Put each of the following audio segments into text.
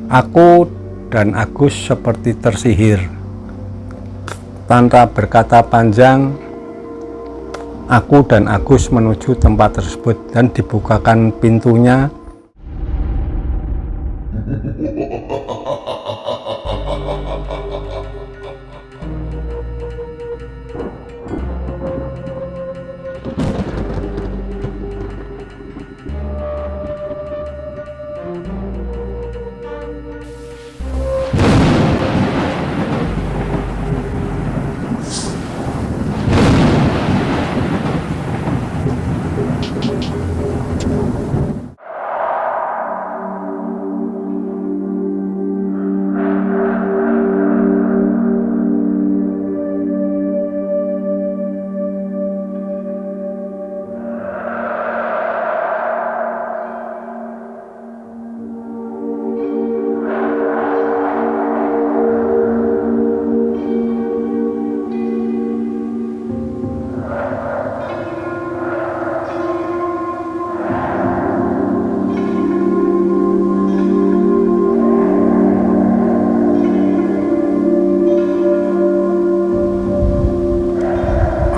Aku dan Agus seperti tersihir. Tanpa berkata panjang, aku dan Agus menuju tempat tersebut dan dibukakan pintunya.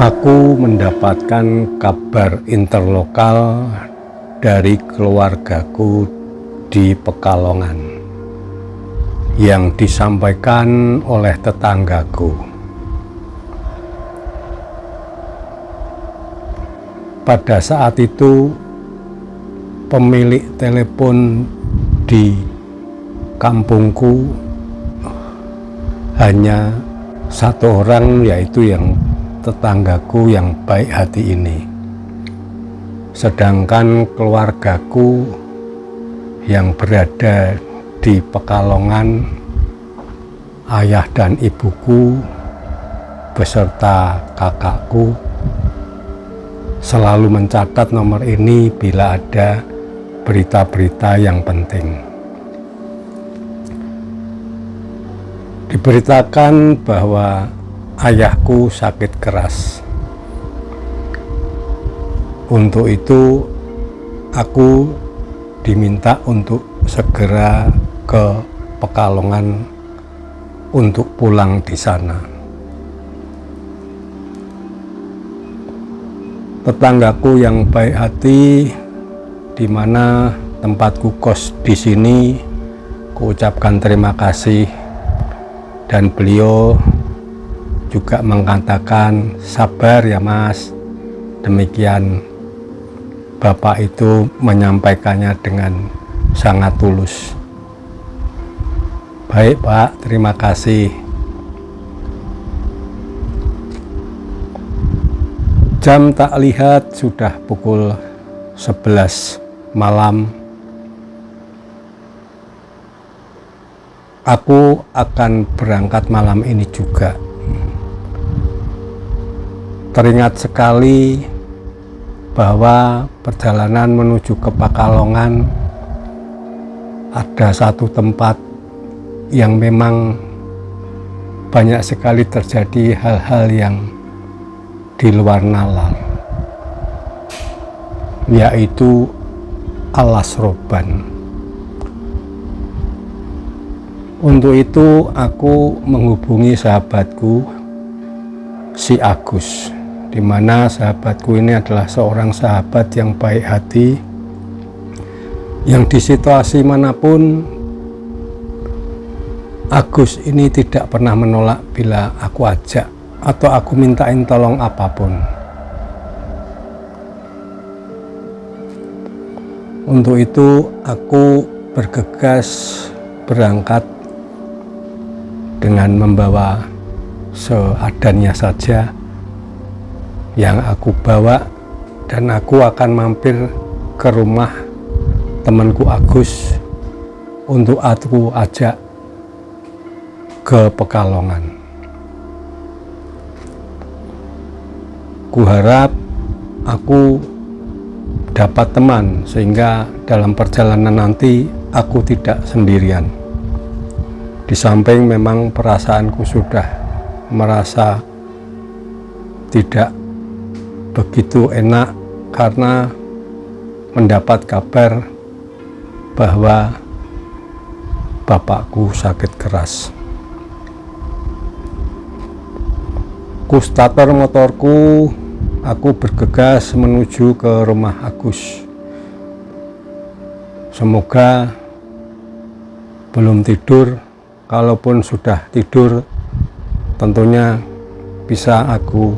Aku mendapatkan kabar interlokal dari keluargaku di Pekalongan yang disampaikan oleh tetanggaku. Pada saat itu, pemilik telepon di kampungku hanya satu orang, yaitu yang tetanggaku yang baik hati ini. Sedangkan keluargaku yang berada di Pekalongan, ayah dan ibuku beserta kakakku selalu mencatat nomor ini bila ada berita-berita yang penting. Diberitakan bahwa ayahku sakit keras. Untuk itu aku diminta untuk segera ke Pekalongan untuk pulang di sana. Tetanggaku yang baik hati, di mana tempatku kos di sini, kuucapkan terima kasih, dan beliau juga mengatakan, sabar ya Mas. Demikian Bapak itu menyampaikannya dengan sangat tulus. Baik Pak, terima kasih. Jam tak lihat sudah pukul 11 malam. Aku akan berangkat malam ini juga. Teringat sekali bahwa perjalanan menuju ke Pekalongan ada satu tempat yang memang banyak sekali terjadi hal-hal yang di luar nalar, yaitu Alas Roban. Untuk itu aku menghubungi sahabatku si Agus, di mana sahabatku ini adalah seorang sahabat yang baik hati, yang di situasi manapun Agus ini tidak pernah menolak bila aku ajak atau aku mintain tolong apapun. Untuk itu aku bergegas berangkat dengan membawa seadanya saja yang aku bawa, dan aku akan mampir ke rumah temanku Agus untuk aku ajak ke Pekalongan. Kuharap aku dapat teman sehingga dalam perjalanan nanti aku tidak sendirian. Di samping memang perasaanku sudah merasa tidak begitu enak karena mendapat kabar bahwa bapakku sakit keras. Ku starter motorku, aku bergegas menuju ke rumah Agus. Semoga belum tidur, kalaupun sudah tidur tentunya bisa aku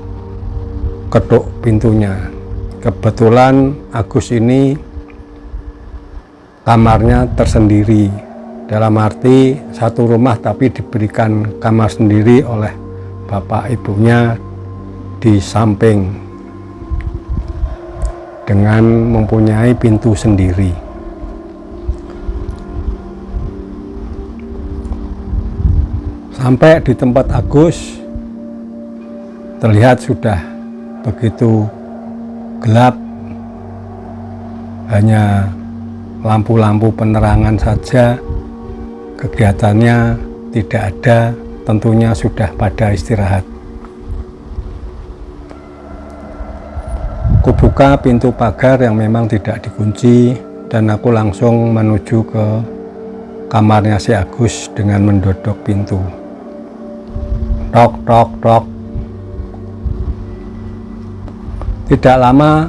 ketuk pintunya. Kebetulan Agus ini kamarnya tersendiri, dalam arti satu rumah tapi diberikan kamar sendiri oleh bapak ibunya di samping dengan mempunyai pintu sendiri. Sampai di tempat Agus, terlihat sudah begitu gelap, hanya lampu-lampu penerangan saja, kegiatannya tidak ada, tentunya sudah pada istirahat. Kubuka pintu pagar yang memang tidak dikunci dan aku langsung menuju ke kamarnya si Agus dengan mendodok pintu. Tok, tok, tok. Tidak lama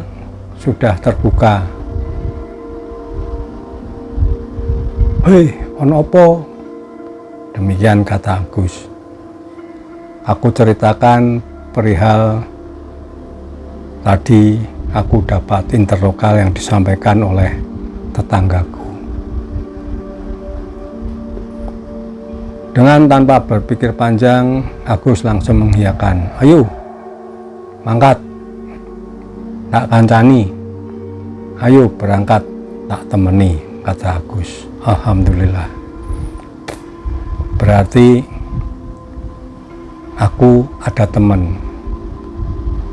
sudah terbuka. "Hei, ono opo?" Demikian kata Agus. Aku ceritakan perihal tadi aku dapat interlokal yang disampaikan oleh tetanggaku. Dengan tanpa berpikir panjang, Agus langsung mengiyakan. "Ayo, mangkat, tak kancani. Ayo berangkat, tak temeni," kata Agus. Alhamdulillah. Berarti aku ada teman.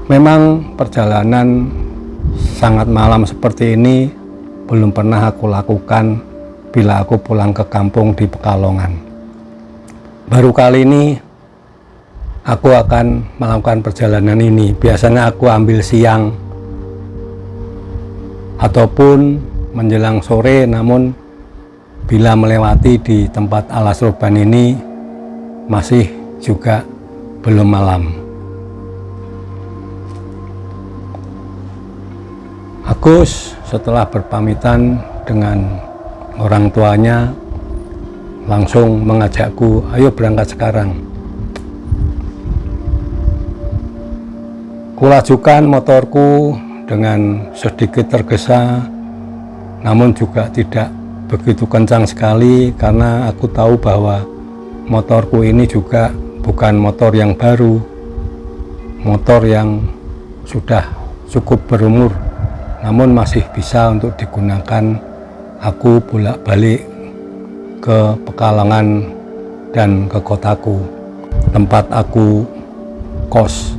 Memang perjalanan sangat malam seperti ini belum pernah aku lakukan bila aku pulang ke kampung di Pekalongan. Baru kali ini aku akan melakukan perjalanan ini. Biasanya aku ambil siang ataupun menjelang sore, namun bila melewati di tempat alas roban ini masih juga belum malam. Agus setelah berpamitan dengan orang tuanya langsung mengajakku, "Ayo berangkat sekarang." Kulajukan motorku dengan sedikit tergesa, namun juga tidak begitu kencang sekali karena aku tahu bahwa motorku ini juga bukan motor yang baru, motor yang sudah cukup berumur, namun masih bisa untuk digunakan aku bolak-balik ke Pekalongan dan ke kotaku, tempat aku kos.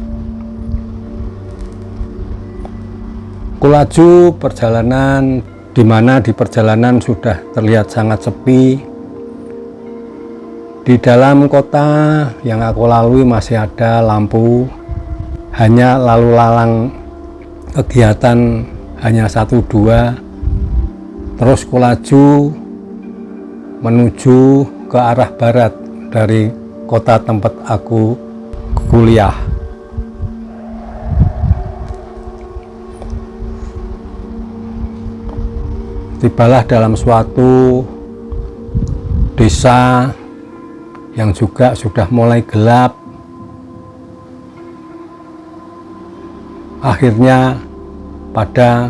Kulaju perjalanan, di mana di perjalanan sudah terlihat sangat sepi. Di dalam kota yang aku lalui masih ada lampu, hanya lalu lalang kegiatan hanya 1-2. Terus kulaju menuju ke arah barat dari kota tempat aku kuliah. Tibalah dalam suatu desa yang juga sudah mulai gelap. Akhirnya pada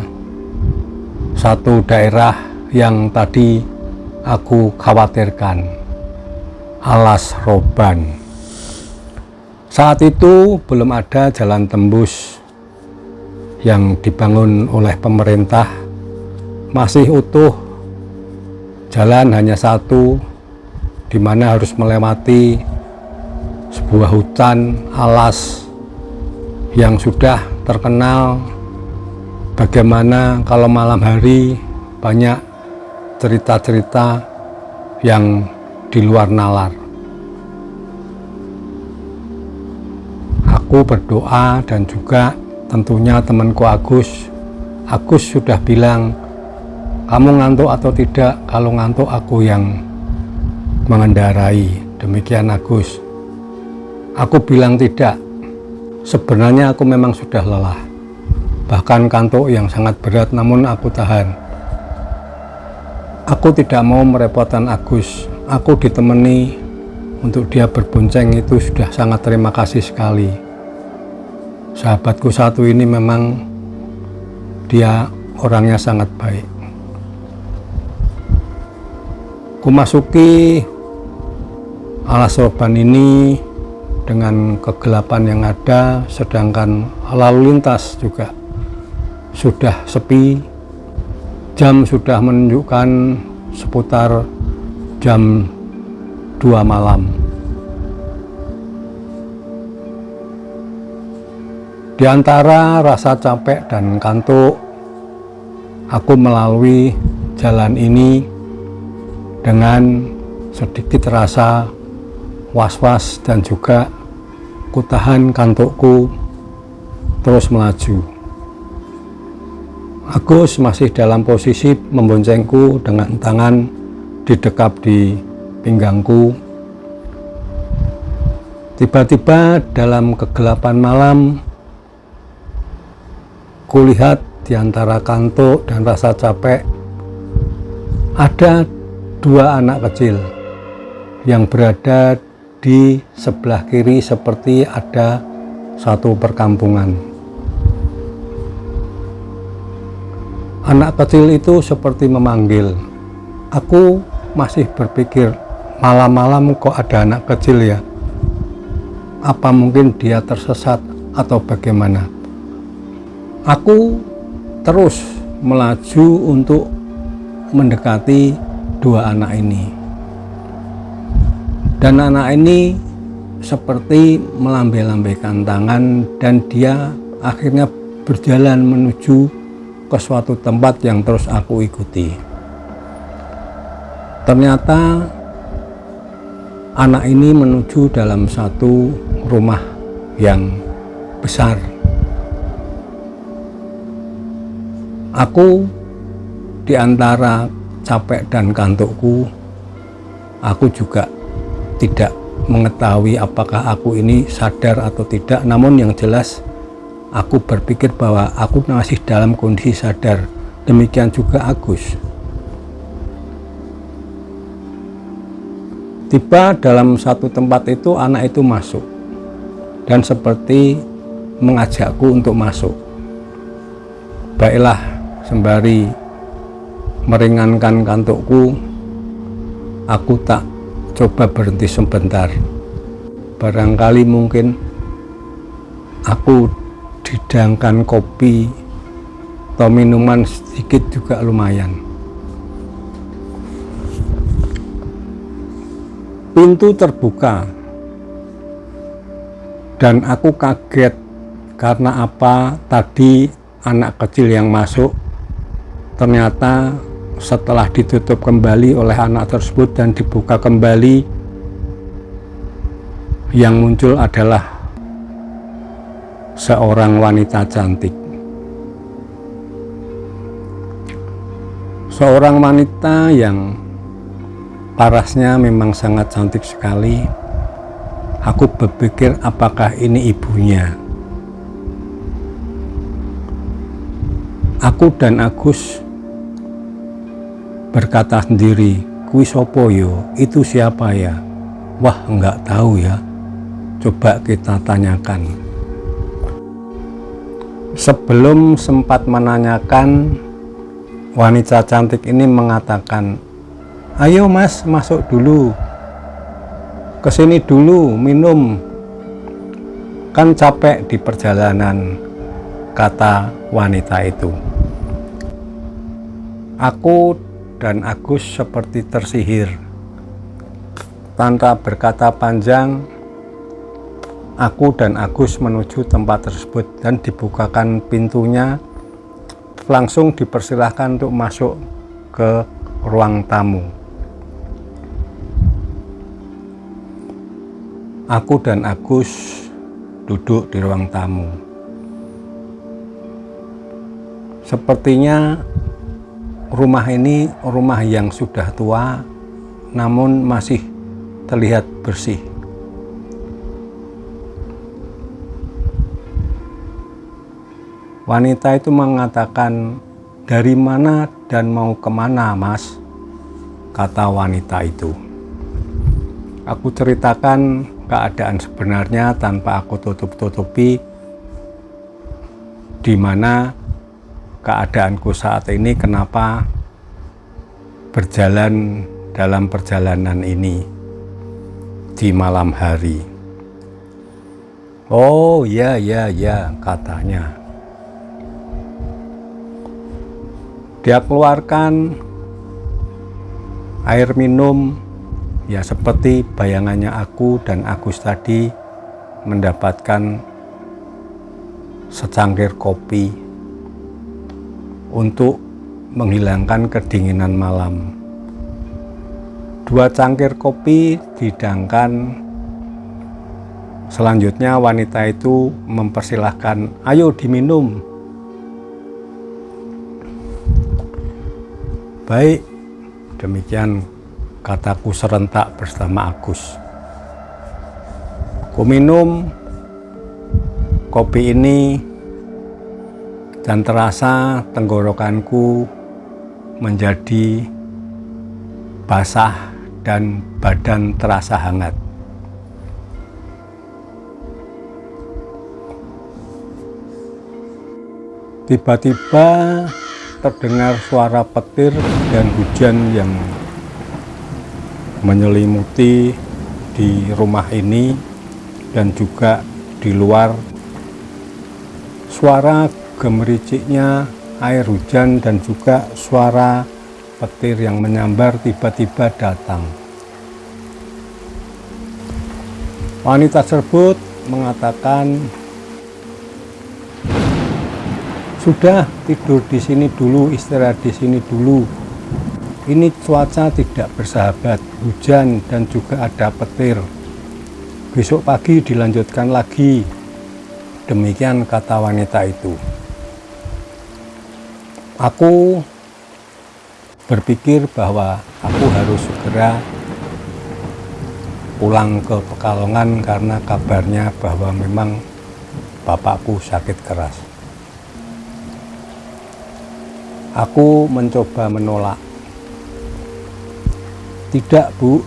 satu daerah yang tadi aku khawatirkan, alas roban. Saat itu belum ada jalan tembus yang dibangun oleh pemerintah, masih utuh. Jalan hanya satu, di mana harus melewati sebuah hutan alas yang sudah terkenal bagaimana kalau malam hari banyak cerita-cerita yang di luar nalar. Aku berdoa dan juga tentunya temanku Agus sudah bilang, "Kamu ngantuk atau tidak? Kalau ngantuk aku yang mengendarai. Demikian Agus. Aku bilang tidak. Sebenarnya aku memang sudah lelah. Bahkan kantuk yang sangat berat, namun aku tahan. Aku tidak mau merepotkan Agus. Aku ditemani untuk dia berbonceng itu sudah sangat terima kasih sekali. Sahabatku satu ini memang dia orangnya sangat baik. Ku masuki alas sorban ini dengan kegelapan yang ada, sedangkan lalu lintas juga sudah sepi. Jam sudah menunjukkan seputar jam 2 malam. Di antara rasa capek dan kantuk, aku melalui jalan ini dengan sedikit rasa was-was dan juga kutahan kantukku terus melaju. Agus masih dalam posisi memboncengku dengan tangan didekap di pinggangku. Tiba-tiba dalam kegelapan malam, kulihat di antara kantuk dan rasa capek ada 2 anak kecil yang berada di sebelah kiri seperti ada satu perkampungan. Anak kecil itu seperti memanggil. Aku masih berpikir, malam-malam kok ada anak kecil ya? Apa mungkin dia tersesat atau bagaimana? Aku terus melaju untuk mendekati 2 anak ini. Dan anak ini seperti melambai-lambaikan tangan dan dia akhirnya berjalan menuju ke suatu tempat yang terus aku ikuti. Ternyata anak ini menuju dalam satu rumah yang besar. Aku di antara capek dan kantukku, aku juga tidak mengetahui apakah aku ini sadar atau tidak, namun yang jelas aku berpikir bahwa aku masih dalam kondisi sadar. Demikian juga Agus. Tiba dalam satu tempat itu, anak itu masuk dan seperti mengajakku untuk masuk. Baiklah, sembari meringankan kantukku, aku tak coba berhenti sebentar. Barangkali mungkin aku didangkan kopi atau minuman sedikit juga lumayan. Pintu terbuka dan aku kaget karena apa? Tadi anak kecil yang masuk ternyata setelah ditutup kembali oleh anak tersebut dan dibuka kembali, yang muncul adalah seorang wanita cantik. Seorang wanita yang parasnya memang sangat cantik sekali. Aku berpikir apakah ini ibunya. Aku dan Agus berkata sendiri, "Kui sopo yo? Itu siapa ya?" "Wah, enggak tahu ya. Coba kita tanyakan." Sebelum sempat menanyakan, wanita cantik ini mengatakan, "Ayo mas, masuk dulu. Kesini dulu, minum. Kan capek di perjalanan," kata wanita itu. Aku dan Agus seperti tersihir. Tanpa berkata panjang, aku dan Agus menuju tempat tersebut dan dibukakan pintunya. Langsung dipersilahkan untuk masuk ke ruang tamu. Aku dan Agus duduk di ruang tamu. Sepertinya rumah ini rumah yang sudah tua, namun masih terlihat bersih. Wanita itu mengatakan, "Dari mana dan mau kemana, Mas?" kata wanita itu. Aku ceritakan keadaan sebenarnya tanpa aku tutup-tutupi, di mana keadaanku saat ini, kenapa berjalan dalam perjalanan ini di malam hari. "Oh ya, katanya. Dia keluarkan air minum, ya seperti bayangannya aku dan Agus tadi mendapatkan secangkir kopi untuk menghilangkan kedinginan malam. 2 cangkir kopi dihidangkan. Selanjutnya wanita itu mempersilahkan, "Ayo diminum." "Baik," demikian kataku serentak bersama Agus. Ku minum kopi ini dan terasa tenggorokanku menjadi basah dan badan terasa hangat. Tiba-tiba terdengar suara petir dan hujan yang menyelimuti di rumah ini dan juga di luar. Suara gemericiknya air hujan dan juga suara petir yang menyambar tiba-tiba datang. Wanita tersebut mengatakan, "Sudah, tidur di sini dulu, istirahat di sini dulu. Ini cuaca tidak bersahabat, hujan dan juga ada petir. Besok pagi dilanjutkan lagi." Demikian kata wanita itu. Aku berpikir bahwa aku harus segera pulang ke Pekalongan karena kabarnya bahwa memang bapakku sakit keras. Aku mencoba menolak. "Tidak, Bu,"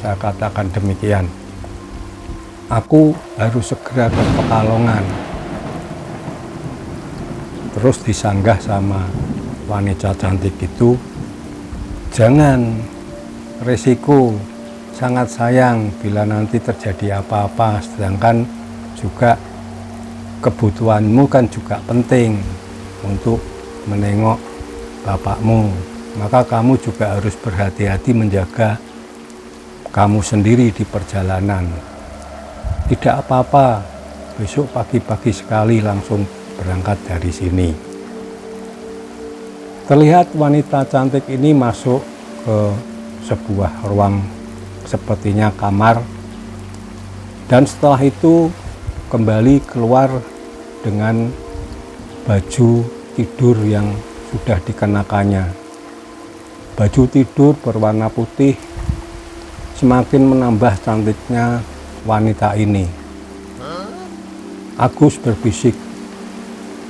saya katakan demikian. "Aku harus segera ke Pekalongan." Terus disanggah sama wanita cantik itu, "Jangan, resiko, sangat sayang bila nanti terjadi apa-apa, sedangkan juga kebutuhanmu kan juga penting untuk menengok bapakmu, maka kamu juga harus berhati-hati menjaga kamu sendiri di perjalanan. Tidak apa-apa, besok pagi-pagi sekali langsung berangkat dari sini." Terlihat wanita cantik ini masuk ke sebuah ruang sepertinya kamar, dan setelah itu kembali keluar dengan baju tidur yang sudah dikenakannya. Baju tidur berwarna putih semakin menambah cantiknya wanita ini. Agus berbisik,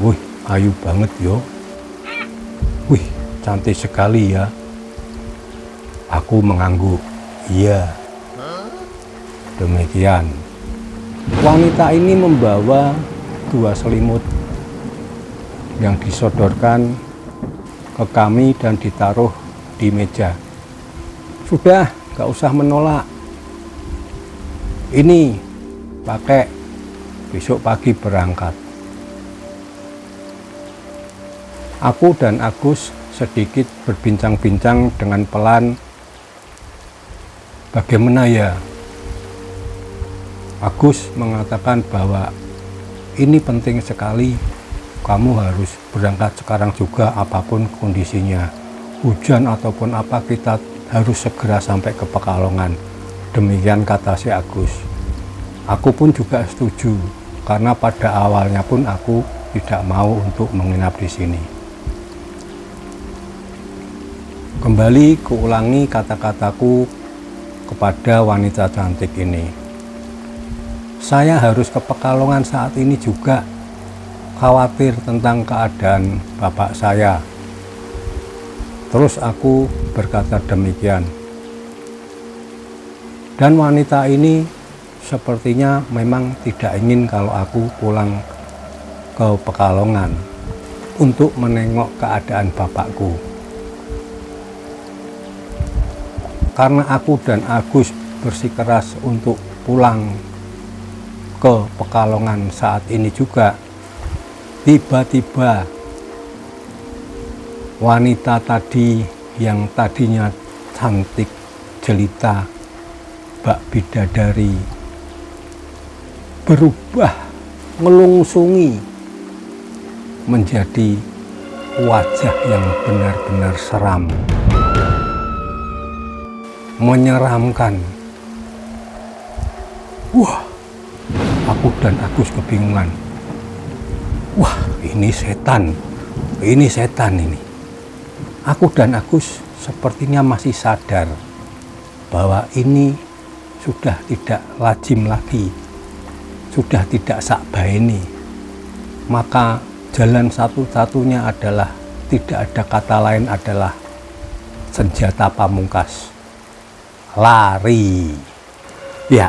"Wih, ayu banget yo. Wih, cantik sekali ya." Aku mengangguk, "Iya." Demikian. Wanita ini membawa 2 selimut yang disodorkan ke kami dan ditaruh di meja. "Sudah, gak usah menolak. Ini pakai, besok pagi berangkat." Aku dan Agus sedikit berbincang-bincang dengan pelan. "Bagaimana ya?" Agus mengatakan bahwa ini penting sekali, kamu harus berangkat sekarang juga apapun kondisinya. Hujan ataupun apa, kita harus segera sampai ke Pekalongan. Demikian kata si Agus. Aku pun juga setuju, karena pada awalnya pun aku tidak mau untuk menginap di sini. Kembali kuulangi kata-kataku kepada wanita cantik ini. Saya harus ke Pekalongan saat ini juga, khawatir tentang keadaan bapak saya. Terus aku berkata demikian. Dan wanita ini sepertinya memang tidak ingin kalau aku pulang ke Pekalongan untuk menengok keadaan bapakku. Karena aku dan Agus bersikeras untuk pulang ke Pekalongan saat ini juga, tiba-tiba wanita tadi yang tadinya cantik jelita, bak bidadari, berubah ngelungsungi menjadi wajah yang benar-benar seram, menyeramkan. Wah, aku dan Agus kebingungan. Wah, ini setan ini. Aku dan Agus sepertinya masih sadar bahwa ini sudah tidak lazim lagi, sudah tidak sakbaini. Maka jalan satu-satunya adalah, tidak ada kata lain adalah senjata pamungkas, lari. Ya,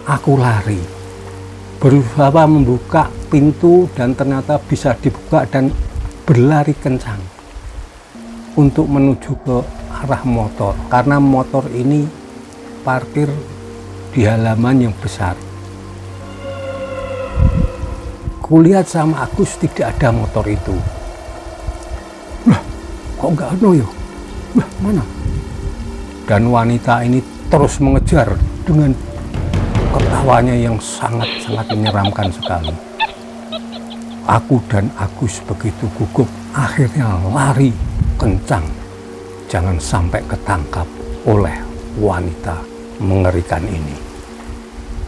aku lari, berusaha membuka pintu dan ternyata bisa dibuka dan berlari kencang untuk menuju ke arah motor, karena motor ini parkir di halaman yang besar. Kulihat sama Agus tidak ada motor itu. Lah, kok nggak ada ya? Lah, mana? Dan wanita ini terus mengejar dengan ketawanya yang sangat-sangat menyeramkan sekali. Aku dan Agus begitu gugup, akhirnya lari kencang. Jangan sampai ketangkap oleh wanita mengerikan ini.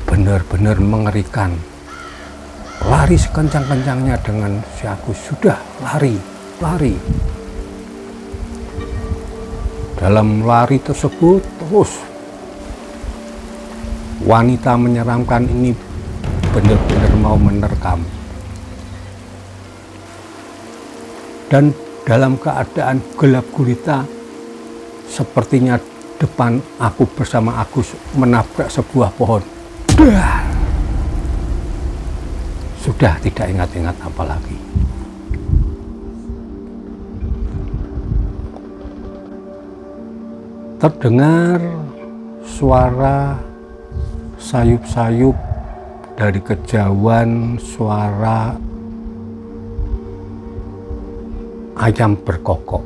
Benar-benar mengerikan. Lari sekencang-kencangnya dengan si Agus. Sudah lari. Dalam lari tersebut terus wanita menyeramkan ini benar-benar mau menerkam. Dan dalam keadaan gelap gulita, sepertinya depan aku bersama Agus menabrak sebuah pohon. Dah! Sudah tidak ingat-ingat apa lagi. Terdengar suara sayup-sayup dari kejauhan, suara ayam berkokok.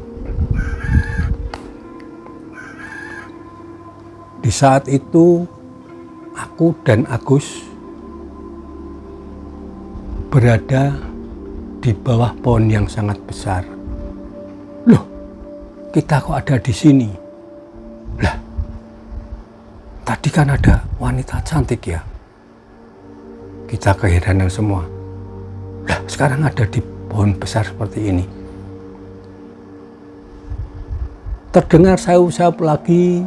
Di saat itu aku dan Agus berada di bawah pohon yang sangat besar. Loh, kita kok ada di sini? Lah, tadi kan ada wanita cantik ya. Kita keheranan semua. Lah, sekarang ada di pohon besar seperti ini. Terdengar sayup-sayup lagi,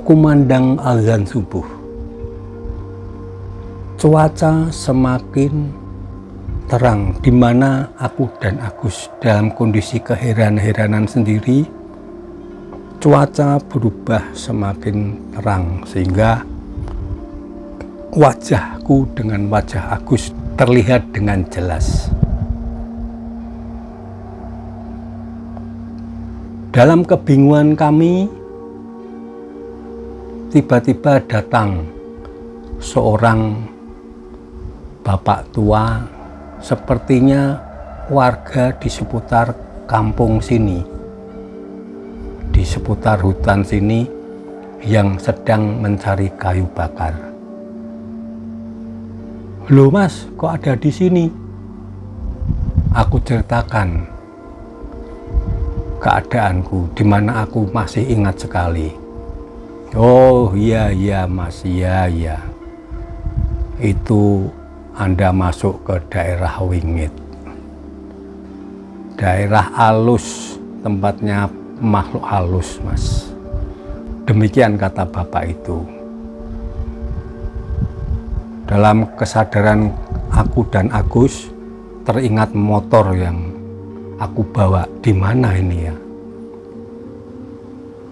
kumandang azan subuh. Cuaca semakin terang, di mana aku dan Agus dalam kondisi keheran-heranan sendiri. Cuaca berubah semakin terang sehingga wajahku dengan wajah Agus terlihat dengan jelas. Dalam kebingungan kami, tiba-tiba datang seorang bapak tua, sepertinya warga di seputar kampung sini, di seputar hutan sini, yang sedang mencari kayu bakar. Loh mas, kok ada di sini? Aku ceritakan keadaanku, di mana aku masih ingat sekali. Oh iya mas, iya. Itu Anda masuk ke daerah Wingit, daerah halus, tempatnya makhluk halus mas. Demikian kata bapak itu. Dalam kesadaran aku dan Agus, teringat motor yang aku bawa. Di mana ini ya?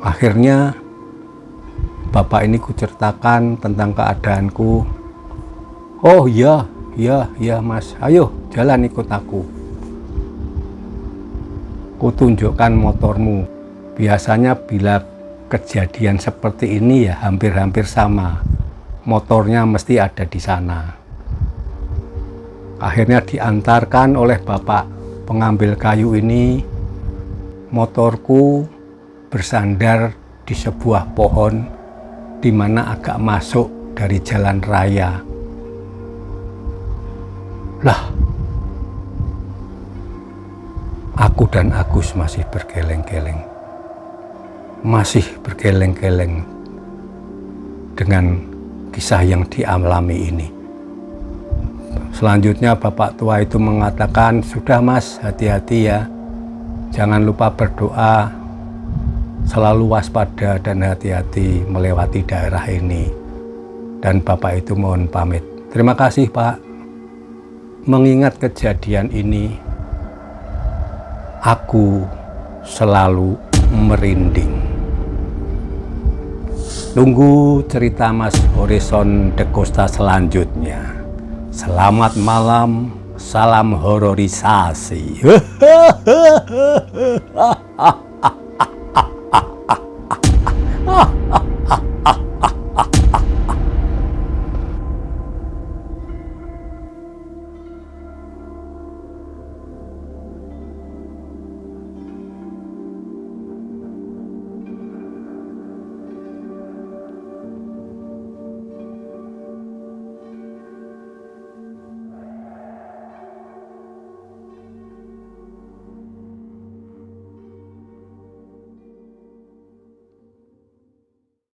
Akhirnya bapak ini kuceritakan tentang keadaanku. Oh iya mas, ayo jalan ikut aku. Kutunjukkan motormu. Biasanya bila kejadian seperti ini ya hampir-hampir sama. Motornya mesti ada di sana. Akhirnya diantarkan oleh bapak pengambil kayu ini. Motorku bersandar di sebuah pohon di mana agak masuk dari jalan raya. Lah, aku dan Agus masih bergeleng-geleng. Masih bergeleng-geleng dengan kisah yang dialami ini. Selanjutnya bapak tua itu mengatakan, sudah mas, hati-hati ya. Jangan lupa berdoa, selalu waspada dan hati-hati melewati daerah ini. Dan bapak itu mohon pamit. Terima kasih pak. Mengingat kejadian ini, aku selalu merinding. Tunggu cerita Mas Horizon de Costa selanjutnya. Selamat malam, salam hororisasi.